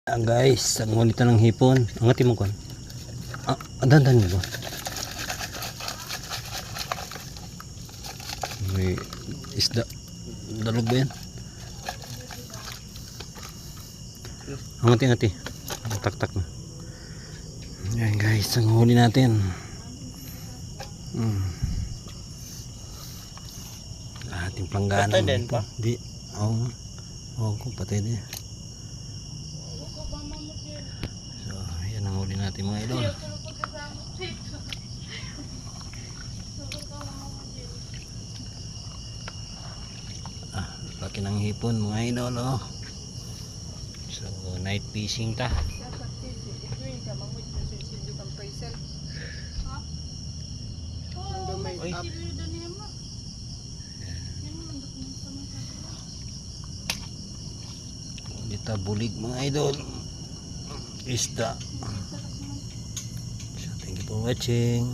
Guys, ang ngunit ng hipon. Angatin mo kon. Dandan mo ba? May isda. Dalog ba yan? Angati. Tak na. Ayan guys, ang huli natin. Ating planggana. Patay din pa? Di. Oo, patay din. So, yan ang huli natin mga idol. Laki ng hipon mga idol, oh. So, night fishing ta. Dito bulig mga idol. Isda. So, thank you for watching.